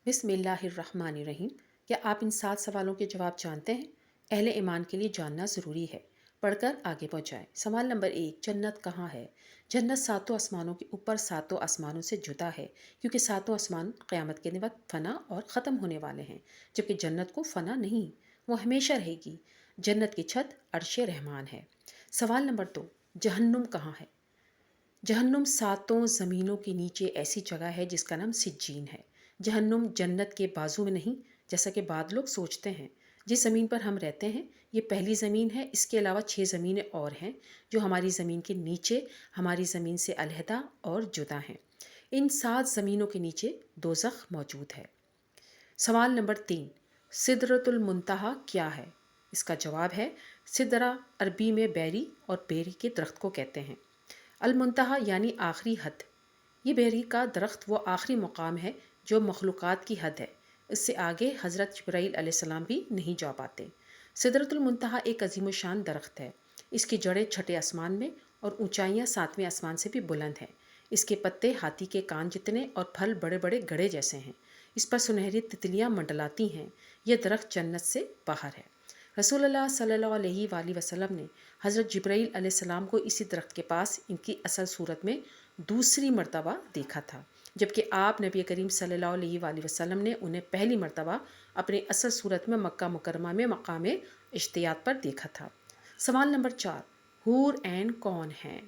बिस्मिल्लाहिर्रहमानिर्रहीम। क्या आप इन 7 सवालों के जवाब जानते हैं? अहले ईमान के लिए जानना ज़रूरी है। पढ़कर आगे पहुँचाएँ। सवाल नंबर 1, जन्नत कहाँ है? जन्नत सातों आसमानों के ऊपर सातों आसमानों से जुदा है, क्योंकि सातों आसमान क़यामत के वक्त फ़ना और ख़त्म होने वाले हैं, जबकि जन्नत को फ़ना नहीं, वो हमेशा रहेगी। जन्नत की छत अर्शे रहमान है। सवाल नंबर 2, जहन्नुम कहाँ है? जहन्नुम सातों ज़मीनों के नीचे ऐसी जगह है जिसका नाम सिज्जीन है। जहन्नुम जन्नत के बाजू में नहीं, जैसा कि बाद लोग सोचते हैं। जिस ज़मीन पर हम रहते हैं ये पहली ज़मीन है। इसके अलावा 6 ज़मीनें और हैं जो हमारी ज़मीन के नीचे, हमारी ज़मीन से अलहदा और जुदा हैं। इन 7 ज़मीनों के नीचे दोज़ख मौजूद है। सवाल नंबर 3, सिदरतुल मुंतहा क्या है? इसका जवाब है, सिदरा अरबी में बेरी और बेरी के दरख्त को कहते हैं। अल मुंतहा यानी आखिरी हद। ये बेरी का दरख्त वो आखिरी मुकाम है जो मखलूक़ात की हद है। इससे आगे हज़रत जिब्राईल अलैहिस्सलाम भी नहीं जा पाते। सिदरतुल मुंतहा एक अजीम शान दरख्त है। इसकी जड़ें छठे आसमान में और ऊंचाइयां 7वें आसमान से भी बुलंद हैं। इसके पत्ते हाथी के कान जितने और फल बड़े बड़े गड़े जैसे हैं। इस पर सुनहरी तितलियां मंडलाती हैं। यह दरख्त जन्नत से बाहर है। रसूलुल्लाह सल्लल्लाहु अलैहि वसल्लम ने हज़रत जिब्राईल अलैहिस्सलाम को इसी दरख्त के पास इनकी असल सूरत में दूसरी मर्तबा देखा था, जबकि आप नबी करीम सल्लल्लाहु अलैहि वसल्लम ने उन्हें पहली मर्तबा अपनी असल सूरत में मक्का मुकरमा में मकाम इश्तियात पर देखा था। सवाल नंबर 4, हूर ऐन कौन हैं?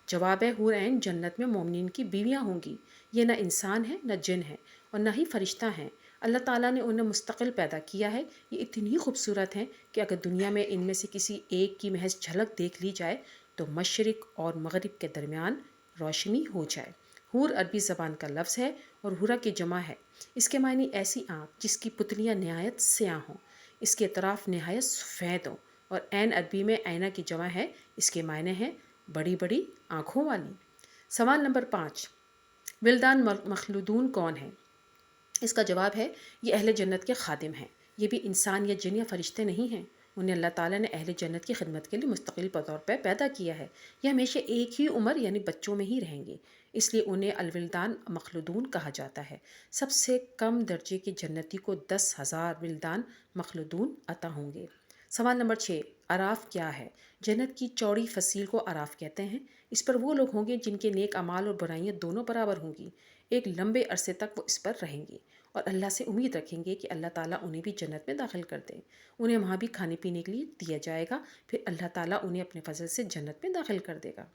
जवाब है, हूर ऐन जन्नत में मोमिनीन की बीवियां होंगी। ये न इंसान है, न जिन है और न ही फरिश्ता हैं। अल्लाह ताला ने उन्हें मुस्तकिल पैदा किया है। ये इतनी खूबसूरत हैं कि अगर दुनिया में इनमें से किसी एक की महज झलक देख ली जाए तो मशरिक और मगरिब के दरमियान रोशनी हो जाए। हूर अरबी ज़बान का लफ्ज़ है और हुरा की जमा है। इसके मायने ऐसी आँख जिसकी पुतलियाँ नहायत स्याह हों, इसके अतराफ़ नहायत सफ़ेद हों। और ऐन अरबी में ऐना की जमा है। इसके मायने हैं बड़ी बड़ी आँखों वाली। सवाल नंबर 5, विल्दान मखलूदून कौन है? इसका जवाब है, ये अहले जन्नत के खादिम हैं। ये भी इंसान या जिन या फरिश्ते नहीं हैं। उन्हें अल्लाह ताला ने अहले जन्नत की खिदमत के लिए मुस्तकिल तौर पर पैदा किया है। ये हमेशा एक ही उम्र यानी बच्चों में ही रहेंगे, इसलिए उन्हें अलविल्दान मखलूदून कहा जाता है। सबसे कम दर्जे के जन्नती को 10,000 विल्दान मखलूदून अता होंगे। सवाल नंबर 6, अराफ क्या है? जन्नत की चौड़ी फसील को अराफ कहते हैं। इस पर वो लोग होंगे जिनके नेक अमाल और बुराइयां दोनों बराबर होंगी। एक लंबे अरसे तक वो इस पर रहेंगे और अल्लाह से उम्मीद रखेंगे कि अल्लाह ताला उन्हें भी जन्नत में दाखिल कर दे। उन्हें वहाँ भी खाने पीने के लिए दिया जाएगा, फिर अल्लाह ताला उन्हें अपने फजल से जन्नत में दाखिल कर देगा।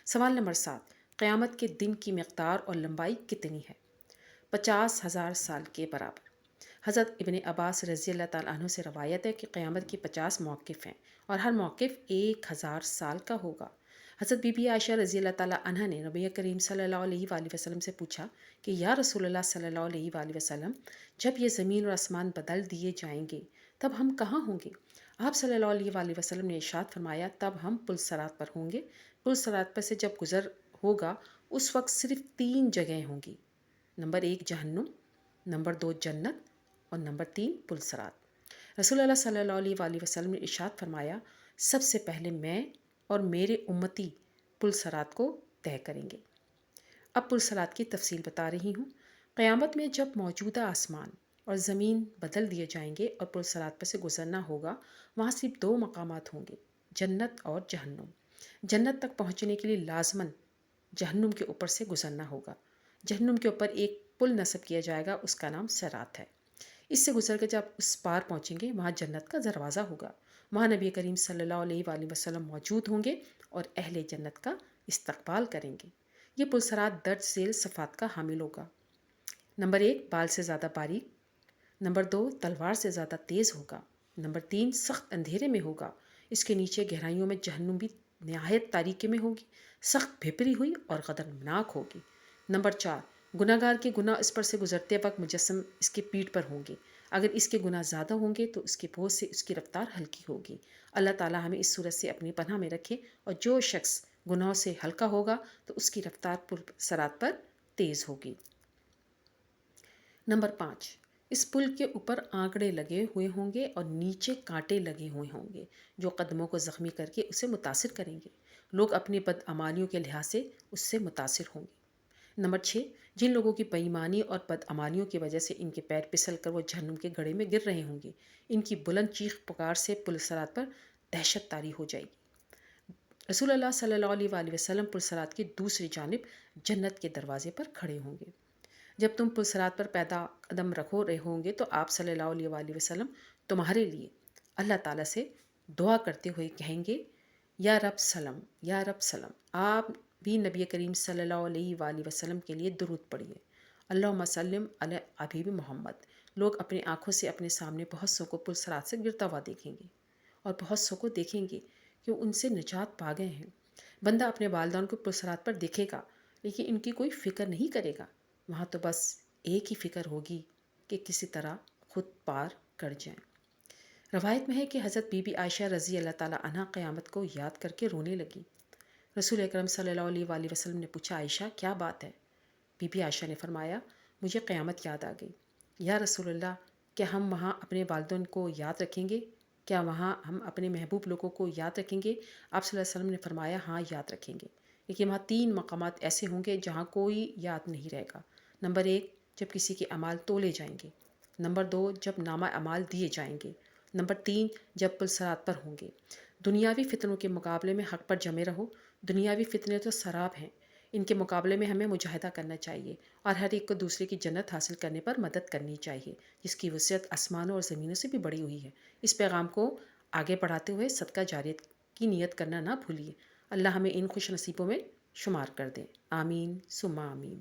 सवाल नंबर 7, क़यामत के दिन की मकदार और लंबाई कितनी है? 50,000 साल के बराबर। हज़रत इब्न अब्बास रज़ी अल्लाह ताला अन्हु से रवायत है कि क़यामत के 50 मौक़िफ़ हैं और हर मौक़िफ़ 1000 साल का होगा। हज़रत बीबी आयशा रज़ी अल्लाह ताला अन्हा ने नबी करीम सल्लल्लाहु अलैहि वसल्लम से पूछा कि या रसूलल्लाह सल्लल्लाहु अलैहि वसल्लम, जब ये ज़मीन और आसमान बदल दिए जाएंगे तब हम कहाँ होंगे? आप सल्लल्लाहु अलैहि वसल्लम ने इरशाद फरमाया, तब हम पुलसरात पर होंगे। पुलसरात पर से जब गुज़र होगा उस वक्त सिर्फ 3 जगह होंगी। नंबर 1 जहन्नुम, नंबर 2 जन्नत और नंबर 3 पुलसरात। रसूलुल्लाह सल्लल्लाहु अलैहि वसल्लम ने इरशाद फरमाया, सबसे पहले मैं और मेरे उम्मती पुलसरात को तय करेंगे। अब पुलसरात की तफसील बता रही हूँ। क़यामत में जब मौजूदा आसमान और ज़मीन बदल दिए जाएंगे और पुलसरात पर से गुजरना होगा, वहाँ सिर्फ 2 मकामात होंगे, जन्नत और जहन्नुम। जन्नत तक पहुँचने के लिए लाजमन जहन्नुम के ऊपर से गुजरना होगा। जहन्नुम के ऊपर एक पुल नस्ब किया जाएगा, उसका नाम सिरात है। इससे गुजर कर जब उस पार पहुँचेंगे वहाँ जन्नत का दरवाज़ा होगा। वहाँ नबी करीम सल्लल्लाहु अलैहि वसल्लम मौजूद होंगे और अहले जन्नत का इस्तकबाल करेंगे। ये पुलसरात दर्ज झेल सफ़ात का हामिल होगा। नंबर 1 बाल से ज़्यादा बारीक, नंबर 2 तलवार से ज़्यादा तेज़ होगा, नंबर 3 सख्त अंधेरे में होगा। इसके नीचे गहराइयों में जहन्नुम भी नहायत तारीकी में होगी, सख्त भिपरी हुई और ख़तरनाक होगी। नंबर 4 गुनाहगार के गुनाह इस पर से गुजरते वक्त मुजस्सम इसकी पीठ पर होंगे। अगर इसके गुनाह ज़्यादा होंगे तो इसके बोझ से इसकी रफ्तार हल्की होगी। अल्लाह ताला हमें इस सूरत से अपनी पनाह में रखे और जो शख्स गुनाहों से हल्का होगा तो उसकी रफ्तार पुलसरात पर तेज़ होगी। नंबर 5 इस पुल के ऊपर आंकड़े लगे हुए होंगे और नीचे कांटे लगे हुए होंगे जो कदमों को ज़ख्मी करके उसे मुतासिर करेंगे। लोग अपनी बदअमालियों के लिहाज से उससे मुतासिर होंगे। نمبر 6، جن لوگوں کی بےایمانی اور بدعمالیوں کی وجہ سے ان کے پیر پسل کر وہ جہنم کے گڑھے میں گر رہے ہوں گے، ان کی بلند چیخ پکار سے پلسرات پر دہشت طاری ہو جائے گی۔ رسول اللہ صلی اللہ علیہ وآلہ وسلم پلسرات کی دوسری جانب جنت کے دروازے پر کھڑے ہوں گے۔ جب تم پلسرات پر پیدا قدم رکھو رہے ہوں گے تو آپ صلی اللہ علیہ وآلہ وسلم تمہارے لیے اللہ تعالیٰ سے دعا کرتے ہوئے کہیں گے، یا رب سلم، یا رب سلم۔ آپ بھی نبی کریم صلی اللہ علیہ وآلہ وسلم کے لیے درود پڑھیے، اللہم سلم علی حبیب محمد۔ لوگ اپنی آنکھوں سے اپنے سامنے بہت سو کو پلسرات سے گرتا ہوا دیکھیں گے اور بہت سو کو دیکھیں گے کہ ان سے نجات پا گئے ہیں۔ بندہ اپنے والدین کو پلسرات پر دیکھے گا لیکن ان کی کوئی فکر نہیں کرے گا، وہاں تو بس ایک ہی فکر ہوگی کہ کسی طرح خود پار کر جائیں۔ روایت میں ہے کہ حضرت بی بی عائشہ رضی اللہ تعالیٰ عنہ قیامت کو یاد کر کے رونے لگی۔ رسول اکرم صلی اللہ علیہ وآلہ وسلم نے پوچھا، عائشہ کیا بات ہے؟ بی بی عائشہ نے فرمایا، مجھے قیامت یاد آ گئی۔ یا رسول اللہ، کیا ہم وہاں اپنے والدین کو یاد رکھیں گے؟ کیا وہاں ہم اپنے محبوب لوگوں کو یاد رکھیں گے؟ آپ صلی اللہ علیہ وسلم نے فرمایا، ہاں یاد رکھیں گے، لیکن وہاں 3 مقامات ایسے ہوں گے جہاں کوئی یاد نہیں رہے گا۔ نمبر 1، جب کسی کے اعمال تولے جائیں گے۔ نمبر 2، جب نامہ اعمال دیے جائیں گے۔ نمبر 3، جب پلسرات پر ہوں گے۔ دنیاوی فتنوں کے مقابلے میں حق پر جمے رہو۔ دنیاوی فتنے تو سراب ہیں، ان کے مقابلے میں ہمیں مجاہدہ کرنا چاہیے اور ہر ایک کو دوسرے کی جنت حاصل کرنے پر مدد کرنی چاہیے، جس کی وسعت آسمانوں اور زمینوں سے بھی بڑی ہوئی ہے۔ اس پیغام کو آگے بڑھاتے ہوئے صدقہ جاریت کی نیت کرنا نہ بھولیے۔ اللہ ہمیں ان خوش نصیبوں میں شمار کر دے، آمین ثم آمین۔